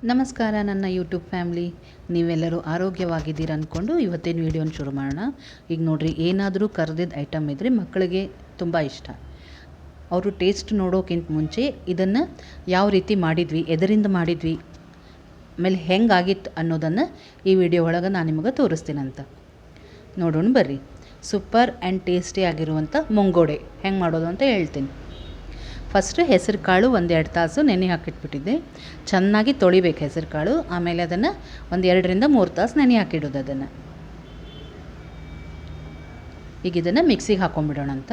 ನಮಸ್ಕಾರ ನನ್ನ YouTube family. ನೀವೆಲ್ಲರೂ ಆರೋಗ್ಯವಾಗಿದ್ದೀರ ಅಂದ್ಕೊಂಡು ಇವತ್ತಿನ ವೀಡಿಯೋನ ಶುರು ಮಾಡೋಣ. ಈಗ ನೋಡಿರಿ, ಏನಾದರೂ ಕರೆದಿದ್ದ ಐಟಮ್ ಇದ್ದರೆ ಮಕ್ಕಳಿಗೆ ತುಂಬ ಇಷ್ಟ. ಅವರು ಟೇಸ್ಟ್ ನೋಡೋಕ್ಕಿಂತ ಮುಂಚೆ ಇದನ್ನು ಯಾವ ರೀತಿ ಮಾಡಿದ್ವಿ, ಎದರಿಂದ ಮಾಡಿದ್ವಿ, ಆಮೇಲೆ ಹೆಂಗಾಗಿತ್ತು ಅನ್ನೋದನ್ನು ಈ ವಿಡಿಯೋ ಒಳಗೆ ನಾನು ನಿಮಗೆ ತೋರಿಸ್ತೀನಂತ. ನೋಡೋಣ ಬರ್ರಿ. ಸೂಪರ್ ಆ್ಯಂಡ್ ಟೇಸ್ಟಿ ಆಗಿರುವಂಥ ಮುಂಗೋಡೆ ಹೆಂಗೆ ಮಾಡೋದು ಅಂತ ಹೇಳ್ತೀನಿ. ಫಸ್ಟು ಹೆಸರು ಕಾಳು 1-2 ತಾಸು ನೆನೆ ಹಾಕಿಟ್ಬಿಟ್ಟಿದ್ದೆ. ಚೆನ್ನಾಗಿ ತೊಳಿಬೇಕು ಹೆಸರು ಕಾಳು. ಆಮೇಲೆ ಅದನ್ನು 2-3 ತಾಸು ನೆನೆ ಹಾಕಿಡೋದು ಅದನ್ನು. ಈಗ ಇದನ್ನು ಮಿಕ್ಸಿಗೆ ಹಾಕೊಂಡ್ಬಿಡೋಣ ಅಂತ.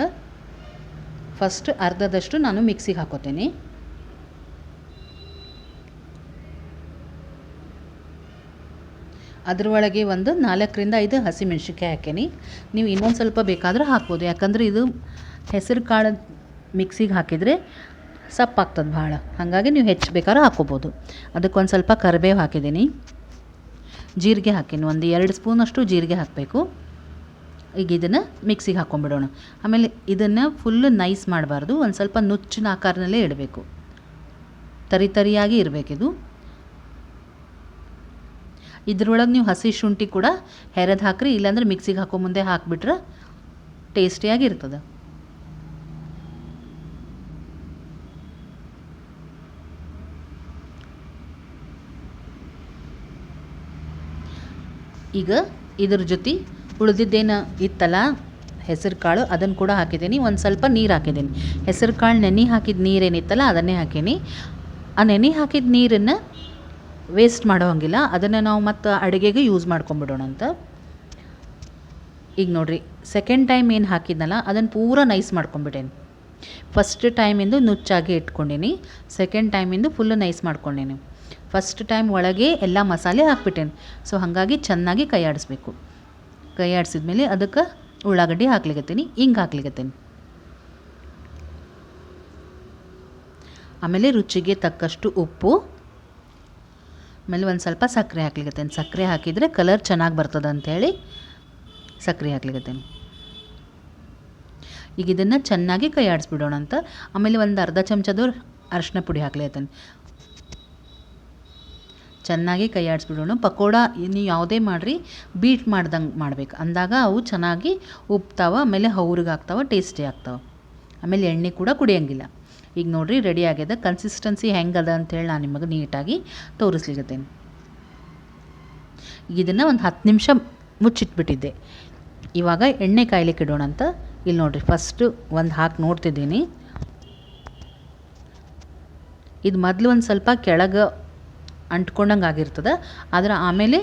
ಫಸ್ಟ್ ಅರ್ಧದಷ್ಟು ನಾನು ಮಿಕ್ಸಿಗೆ ಹಾಕೋತೀನಿ. ಅದರೊಳಗೆ 4-5 ಹಸಿಮೆಣ್ಸಿನ್ಕಾಯಿ ಹಾಕೀನಿ. ನೀವು ಇನ್ನೊಂದು ಸ್ವಲ್ಪ ಬೇಕಾದ್ರೆ ಹಾಕ್ಬೋದು, ಯಾಕಂದರೆ ಇದು ಹೆಸರು ಕಾಳು ಮಿಕ್ಸಿಗೆ ಹಾಕಿದರೆ ಸಪ್ಪಾಗ್ತದೆ ಭಾಳ. ಹಾಗಾಗಿ ನೀವು ಹೆಚ್ಚು ಬೇಕಾದ್ರೆ ಹಾಕ್ಕೋಬೋದು. ಅದಕ್ಕೊಂದು ಸ್ವಲ್ಪ ಕರಿಬೇವು ಹಾಕಿದ್ದೀನಿ. ಜೀರಿಗೆ ಹಾಕೀನಿ, 1-2 ಸ್ಪೂನಷ್ಟು ಜೀರಿಗೆ ಹಾಕಬೇಕು. ಈಗ ಇದನ್ನು ಮಿಕ್ಸಿಗೆ ಹಾಕ್ಕೊಂಬಿಡೋಣ. ಆಮೇಲೆ ಇದನ್ನು ಫುಲ್ಲು ನೈಸ್ ಮಾಡಬಾರ್ದು, ಒಂದು ಸ್ವಲ್ಪ ನುಚ್ಚಿನ ಆಕಾರದಲ್ಲೇ ಇಡಬೇಕು. ತರಿಯಾಗಿ ಇರಬೇಕಿದು. ಇದ್ರೊಳಗೆ ನೀವು ಹಸಿ ಶುಂಠಿ ಕೂಡ ಹೆರೆದು ಹಾಕ್ರಿ, ಇಲ್ಲಾಂದ್ರೆ ಮಿಕ್ಸಿಗೆ ಹಾಕೋ ಮುಂದೆ ಹಾಕಿಬಿಟ್ರೆ ಟೇಸ್ಟಿಯಾಗಿ ಇರ್ತದೆ. ಈಗ ಇದ್ರ ಜೊತೆ ಉಳಿದಿದ್ದೇನು ಇತ್ತಲ್ಲ ಹೆಸರು ಕಾಳು, ಅದನ್ನು ಕೂಡ ಹಾಕಿದ್ದೀನಿ. ಒಂದು ಸ್ವಲ್ಪ ನೀರು ಹಾಕಿದ್ದೀನಿ. ಹೆಸರು ಕಾಳು ನೆನೆ ಹಾಕಿದ ನೀರೇನಿತ್ತಲ್ಲ ಅದನ್ನೇ ಹಾಕೀನಿ. ಆ ನೆನೆ ಹಾಕಿದ ನೀರನ್ನು ವೇಸ್ಟ್ ಮಾಡೋ ಹಂಗಿಲ್ಲ, ಅದನ್ನು ನಾವು ಮತ್ತು ಅಡುಗೆಗೆ ಯೂಸ್ ಮಾಡ್ಕೊಂಬಿಡೋಣ ಅಂತ. ಈಗ ನೋಡಿರಿ, ಸೆಕೆಂಡ್ ಟೈಮ್ ಏನು ಹಾಕಿದ್ನಲ್ಲ ಅದನ್ನು ಪೂರ ನೈಸ್ ಮಾಡ್ಕೊಂಬಿಟ್ಟೇನಿ. ಫಸ್ಟ್ ಟೈಮಿಂದು ನುಚ್ಚಾಗಿ ಇಟ್ಕೊಂಡೀನಿ, ಸೆಕೆಂಡ್ ಟೈಮಿಂದು ಫುಲ್ಲು ನೈಸ್ ಮಾಡ್ಕೊಂಡೀನಿ. ಫಸ್ಟ್ ಟೈಮ್ ಒಳಗೆ ಎಲ್ಲ ಮಸಾಲೆ ಹಾಕ್ಬಿಟ್ಟೇನೆ. ಸೊ ಹಾಗಾಗಿ ಚೆನ್ನಾಗಿ ಕೈ ಆಡಿಸ್ಬೇಕು. ಕೈ ಆಡಿಸಿದ್ಮೇಲೆ ಅದಕ್ಕೆ ಉಳ್ಳಾಗಡ್ಡಿ ಹಾಕ್ಲಿಕತ್ತೀನಿ, ಹಿಂಗೆ ಹಾಕ್ಲಿಕತ್ತೀನಿ. ಆಮೇಲೆ ರುಚಿಗೆ ತಕ್ಕಷ್ಟು ಉಪ್ಪು, ಆಮೇಲೆ ಒಂದು ಸ್ವಲ್ಪ ಸಕ್ಕರೆ ಹಾಕ್ಲಿಕತ್ತೇನೆ. ಸಕ್ಕರೆ ಹಾಕಿದರೆ ಕಲರ್ ಚೆನ್ನಾಗಿ ಬರ್ತದೆ ಅಂಥೇಳಿ ಸಕ್ಕರೆ ಹಾಕ್ಲಿಕತ್ತೇನೆ. ಈಗ ಇದನ್ನು ಚೆನ್ನಾಗಿ ಕೈ ಆಡಿಸ್ಬಿಡೋಣ ಅಂತ. ಆಮೇಲೆ ಒಂದು ಅರ್ಧ ಚಮಚದವ್ರು ಅರಿಶಿನ ಪುಡಿ ಹಾಕ್ಲಿಕತ್ತೇನೆ. ಚೆನ್ನಾಗಿ ಕೈ ಆಡಿಸ್ಬಿಡೋಣ. ಪಕೋಡ ನೀವು ಯಾವುದೇ ಮಾಡಿರಿ ಬೀಟ್ ಮಾಡ್ದಂಗೆ ಮಾಡ್ಬೇಕು, ಅಂದಾಗ ಅವು ಚೆನ್ನಾಗಿ ಉಪ್ತಾವ, ಆಮೇಲೆ ಹೌರಿಗಾಗ್ತಾವ, ಟೇಸ್ಟಿ ಆಗ್ತಾವೆ. ಆಮೇಲೆ ಎಣ್ಣೆ ಕೂಡ ಕುಡಿಯೋಂಗಿಲ್ಲ. ಈಗ ನೋಡಿರಿ, ರೆಡಿ ಆಗ್ಯದ. ಕನ್ಸಿಸ್ಟೆನ್ಸಿ ಹೆಂಗದ ಅಂಥೇಳಿ ನಾನು ನಿಮಗೆ ನೀಟಾಗಿ ತೋರಿಸ್ಲಿಕತ್ತೇನೆ. ಈಗ ಇದನ್ನು ಒಂದು 10 ನಿಮಿಷ ಮುಚ್ಚಿಟ್ಬಿಟ್ಟಿದ್ದೆ. ಇವಾಗ ಎಣ್ಣೆ ಕಾಯ್ಲಿಕ್ಕೆ ಇಡೋಣ ಅಂತ. ಇಲ್ಲಿ ನೋಡಿರಿ, ಫಸ್ಟು ಒಂದು ಹಾಕಿ ನೋಡ್ತಿದ್ದೀನಿ. ಇದು ಮೊದಲು ಒಂದು ಸ್ವಲ್ಪ ಕೆಳಗೆ ಅಂಟ್ಕೊಂಡಂಗೆ ಆಗಿರ್ತದೆ, ಆದರೆ ಆಮೇಲೆ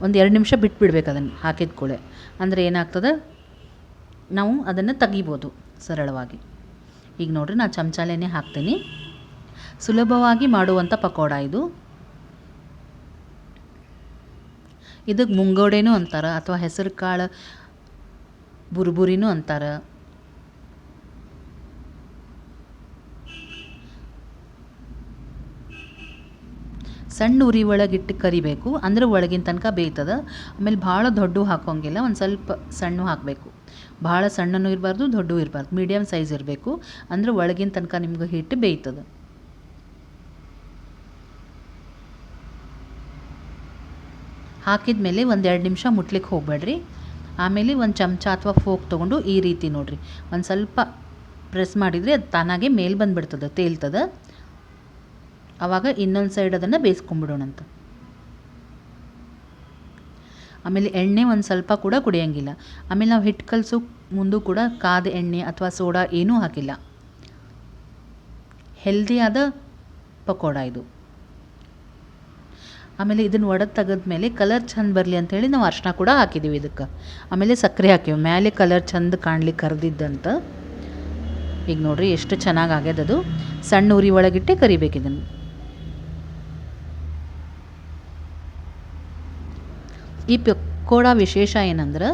1-2 ನಿಮಿಷ ಬಿಟ್ಬಿಡ್ಬೇಕು ಅದನ್ನು ಹಾಕಿದ ಕೂಡಲೇ. ಅಂದರೆ ಏನಾಗ್ತದೆ, ನಾವು ಅದನ್ನು ತೆಗಿಬೋದು ಸರಳವಾಗಿ. ಈಗ ನೋಡಿರಿ, ನಾನು ಚಮಚಾಲೇನೆ ಹಾಕ್ತೀನಿ. ಸುಲಭವಾಗಿ ಮಾಡುವಂಥ ಪಕೋಡ ಇದು. ಇದಕ್ಕೆ ಮುಂಗೋಡೆನೂ ಅಂತಾರೆ, ಅಥವಾ ಹೆಸರು ಕಾಳು ಬುರ್ಬುರಿನೂ ಅಂತಾರೆ. ಸಣ್ಣ ಉರಿ ಒಳಗಿಟ್ಟು ಕರಿಬೇಕು, ಅಂದರೆ ಒಳಗಿನ ತನಕ ಬೇಯ್ತದೆ. ಆಮೇಲೆ ಭಾಳ ದೊಡ್ಡ ಹಾಕೋಂಗಿಲ್ಲ, ಒಂದು ಸ್ವಲ್ಪ ಸಣ್ಣ ಹಾಕಬೇಕು. ಭಾಳ ಸಣ್ಣನೂ ಇರಬಾರ್ದು, ದೊಡ್ಡೂ ಇರಬಾರ್ದು, ಮೀಡಿಯಮ್ ಸೈಜ್ ಇರಬೇಕು. ಅಂದರೆ ಒಳಗಿನ ತನಕ ನಿಮ್ಗೆ ಹಿಟ್ಟು ಬೇಯ್ತದೆ. ಹಾಕಿದ ಮೇಲೆ 1-2 ನಿಮಿಷ ಮುಟ್ಲಿಕ್ಕೆ ಹೋಗಬೇಡ್ರಿ. ಆಮೇಲೆ ಒಂದು ಚಮಚ ಅಥವಾ ಫೋಕ್ ತೊಗೊಂಡು ಈ ರೀತಿ ನೋಡಿರಿ, ಒಂದು ಸ್ವಲ್ಪ ಪ್ರೆಸ್ ಮಾಡಿದರೆ ಅದು ತಾನಾಗೆ ಮೇಲೆ ಬಂದುಬಿಡ್ತದೆ, ತೇಲ್ತದೆ. ಆವಾಗ ಇನ್ನೊಂದು ಸೈಡ್ ಅದನ್ನು ಬೇಯಿಸ್ಕೊಂಬಿಡೋಣಂತ. ಆಮೇಲೆ ಎಣ್ಣೆ ಒಂದು ಸ್ವಲ್ಪ ಕೂಡ ಕುಡಿಯೋಂಗಿಲ್ಲ. ಆಮೇಲೆ ನಾವು ಹಿಟ್ಟು ಕಲಸೋ ಮುಂದೂ ಕೂಡ ಕಾದ ಎಣ್ಣೆ ಅಥವಾ ಸೋಡಾ ಏನೂ ಹಾಕಿಲ್ಲ. ಹೆಲ್ದಿಯಾದ ಪಕೋಡ ಇದು. ಆಮೇಲೆ ಇದನ್ನು ಒಡೆದು ತೆಗೆದ್ಮೇಲೆ ಕಲರ್ ಚೆಂದ ಬರಲಿ ಅಂಥೇಳಿ ನಾವು ಅರಿಶಿನ ಕೂಡ ಹಾಕಿದ್ದೀವಿ ಇದಕ್ಕೆ. ಆಮೇಲೆ ಸಕ್ಕರೆ ಹಾಕಿವಿ ಮೇಲೆ ಕಲರ್ ಚೆಂದ ಕಾಣ್ಲಿಕ್ಕೆ ಕರೆದಿದ್ದಂತ. ಈಗ ನೋಡಿರಿ, ಎಷ್ಟು ಚೆನ್ನಾಗಿ ಆಗ್ಯದದು. ಸಣ್ಣ ಉರಿ ಒಳಗಿಟ್ಟೆ ಕರಿಬೇಕು ಇದನ್ನು. ಈ ಪಕೋಡ ವಿಶೇಷ ಏನಂದ್ರೆ,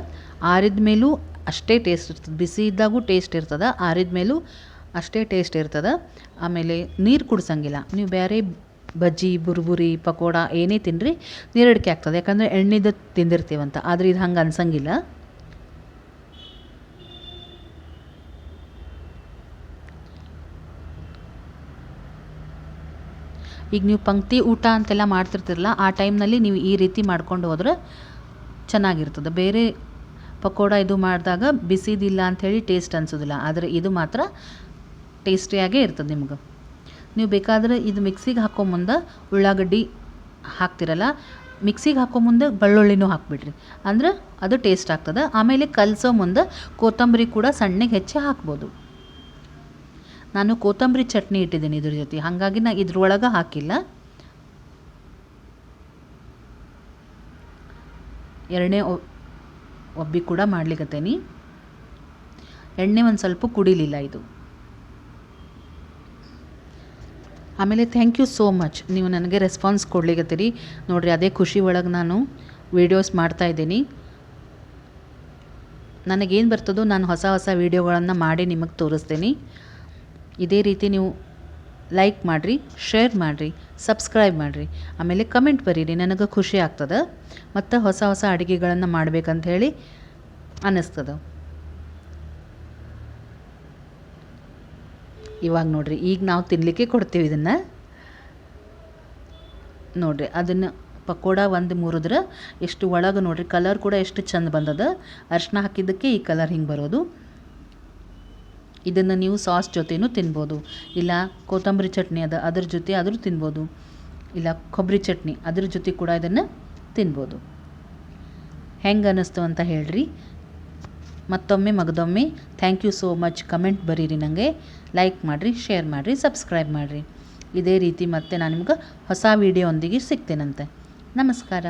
ಆರಿದ ಮೇಲೂ ಅಷ್ಟೇ ಟೇಸ್ಟ್ ಇರ್ತದೆ. ಬಿಸಿ ಇದ್ದಾಗೂ ಟೇಸ್ಟ್ ಇರ್ತದೆ, ಆರಿದ ಮೇಲೂ ಅಷ್ಟೇ ಟೇಸ್ಟ್ ಇರ್ತದೆ. ಆಮೇಲೆ ನೀರು ಕುಡ್ಸಂಗಿಲ್ಲ. ನೀವು ಬೇರೆ ಬಜ್ಜಿ, ಬುರ್ಬುರಿ, ಪಕೋಡ ಏನೇ ತಿನ್ನಿರಿ ನೀರಡಿಕೆ ಆಗ್ತದೆ, ಯಾಕಂದರೆ ಎಣ್ಣೆದು ತಿಂದಿರ್ತೀವಂತ. ಆದರೆ ಇದು ಹಂಗೆ ಅನ್ಸಂಗಿಲ್ಲ. ಈಗ ನೀವು ಪಂಕ್ತಿ ಊಟ ಅಂತೆಲ್ಲ ಮಾಡ್ತಿರ್ತಿರಲ್ಲ, ಆ ಟೈಮ್ನಲ್ಲಿ ನೀವು ಈ ರೀತಿ ಮಾಡ್ಕೊಂಡು ಹೋದ್ರೆ ಚೆನ್ನಾಗಿರ್ತದೆ. ಬೇರೆ ಪಕೋಡ ಇದು ಮಾಡಿದಾಗ ಬಿಸಿದಿಲ್ಲ ಅಂಥೇಳಿ ಟೇಸ್ಟ್ ಅನಿಸೋದಿಲ್ಲ, ಆದರೆ ಇದು ಮಾತ್ರ ಟೇಸ್ಟಿಯಾಗೇ ಇರ್ತದೆ ನಿಮ್ಗೆ. ನೀವು ಬೇಕಾದರೆ ಇದು ಮಿಕ್ಸಿಗೆ ಹಾಕೋ ಮುಂದೆ ಉಳ್ಳಾಗಡ್ಡಿ ಹಾಕ್ತಿರಲ್ಲ, ಮಿಕ್ಸಿಗೆ ಹಾಕೋ ಮುಂದೆ ಬೆಳ್ಳುಳ್ಳಿನೂ ಹಾಕ್ಬಿಡ್ರಿ, ಅಂದ್ರೆ ಅದು ಟೇಸ್ಟ್ ಆಗ್ತದೆ. ಆಮೇಲೆ ಕಲಸೋ ಮುಂದೆ ಕೊತ್ತಂಬರಿ ಕೂಡ ಸಣ್ಣಗೆ ಹೆಚ್ಚಿ ಹಾಕ್ಬೋದು. ನಾನು ಕೊತ್ತಂಬರಿ ಚಟ್ನಿ ಇಟ್ಟಿದ್ದೀನಿ ಇದ್ರ ಜೊತೆ, ಹಾಗಾಗಿ ನಾನು ಇದ್ರೊಳಗೆ ಹಾಕಿಲ್ಲ. ಎರಡನೇ ಒಬ್ಬಿ ಕೂಡ ಮಾಡ್ಲಿಕ್ಕತ್ತೇನಿ. ಎಣ್ಣೆ ಒಂದು ಸ್ವಲ್ಪ ಕುಡಿಲಿಲ್ಲ ಇದು. ಆಮೇಲೆ ಥ್ಯಾಂಕ್ ಯು ಸೋ ಮಚ್, ನೀವು ನನಗೆ ರೆಸ್ಪಾನ್ಸ್ ಕೊಡ್ಲಿಕ್ಕತ್ತೀರಿ ನೋಡಿರಿ. ಅದೇ ಖುಷಿ ಒಳಗೆ ನಾನು ವೀಡಿಯೋಸ್ ಮಾಡ್ತಾಯಿದ್ದೀನಿ. ನನಗೇನು ಬರ್ತದೋ ನಾನು ಹೊಸ ಹೊಸ ವೀಡಿಯೋಗಳನ್ನು ಮಾಡಿ ನಿಮಗೆ ತೋರಿಸ್ತೀನಿ. ಇದೇ ರೀತಿ ನೀವು ಲೈಕ್ ಮಾಡಿರಿ, ಶೇರ್ ಮಾಡಿರಿ, ಸಬ್ಸ್ಕ್ರೈಬ್ ಮಾಡಿರಿ, ಆಮೇಲೆ ಕಮೆಂಟ್ ಬರೀರಿ. ನನಗೆ ಖುಷಿ ಆಗ್ತದೆ ಮತ್ತು ಹೊಸ ಹೊಸ ಅಡುಗೆಗಳನ್ನು ಮಾಡಬೇಕಂತ ಹೇಳಿ ಅನ್ನಿಸ್ತದೆ. ಇವಾಗ ನೋಡಿರಿ, ಈಗ ನಾವು ತಿನ್ನಲಿಕ್ಕೆ ಕೊಡ್ತೀವಿ ಇದನ್ನು. ನೋಡಿರಿ, ಅದನ್ನು ಪಕೋಡ ಒಂದು ಮುರಿದ್ರೆ ಎಷ್ಟು ಒಳಗೆ ನೋಡಿರಿ, ಕಲರ್ ಕೂಡ ಎಷ್ಟು ಚಂದ ಬಂದದ. ಅರಿಶಿನ ಹಾಕಿದ್ದಕ್ಕೆ ಈ ಕಲರ್ ಹಿಂಗೆ ಬರೋದು. ಇದನ್ನು ನೀವು ಸಾಸ್ ಜೊತೆನೂ ತಿನ್ಬೋದು, ಇಲ್ಲ ಕೊತ್ತಂಬರಿ ಚಟ್ನಿ ಅದ್ರ ಜೊತೆ ಆದರೂ ತಿನ್ಬೋದು, ಇಲ್ಲ ಕೊಬ್ಬರಿ ಚಟ್ನಿ ಅದ್ರ ಜೊತೆ ಕೂಡ ಇದನ್ನು ತಿನ್ಬೋದು. ಹೆಂಗೆ ಅನ್ನಿಸ್ತು ಅಂತ ಹೇಳ್ರಿ. ಮತ್ತೊಮ್ಮೆ ಮಗದೊಮ್ಮೆ thank you so much. Comment ಬರೀರಿ, ನನಗೆ ಲೈಕ್ ಮಾಡಿರಿ, ಶೇರ್ ಮಾಡಿರಿ, ಸಬ್ಸ್ಕ್ರೈಬ್ ಮಾಡಿರಿ. ಇದೇ ರೀತಿ ಮತ್ತೆ ನಾನು ನಿಮ್ಗೆ ಹೊಸ ವೀಡಿಯೋ ಒಂದಿಗೆ ಸಿಗ್ತೇನಂತೆ. ನಮಸ್ಕಾರ.